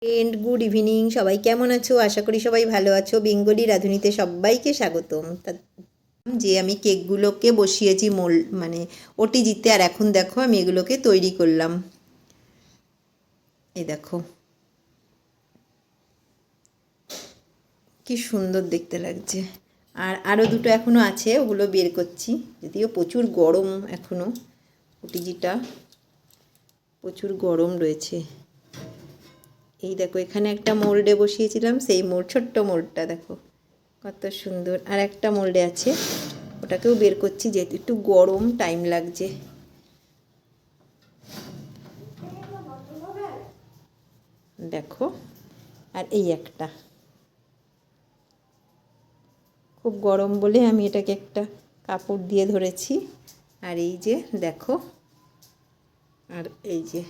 And good evening, সবাই কেমন আছো? আশা করি সবাই ভালো আছো। বেঙ্গলি রাঁধুনিতে সবাইকে স্বাগতম। যে আমি কেকগুলোকে বসিয়েছি মানে ওটিজিতে, আর এখন দেখো আমি এগুলোকে তৈরি করলাম। এই দেখো কি সুন্দর দেখতে লাগছে। আর আরও দুটো এখনও আছে, ওগুলো বের করছি, যদিও প্রচুর গরম এখনও। ওটিজিটা প্রচুর গরম রয়েছে। এই দেখো এখানে একটা মোল্ডে বসিয়েছিলাম, সেই ছোট্ট মোল্ডটা দেখো কত সুন্দর। আর একটা মোল্ডে আছে, ওটাকেও বের করছি, যেহেতু একটু গরম টাইম লাগছে। দেখো, আর এই একটা খুব গরম বলে আমি এটাকে একটা কাপড় দিয়ে ধরেছি। আর এই যে দেখো, আর এই যে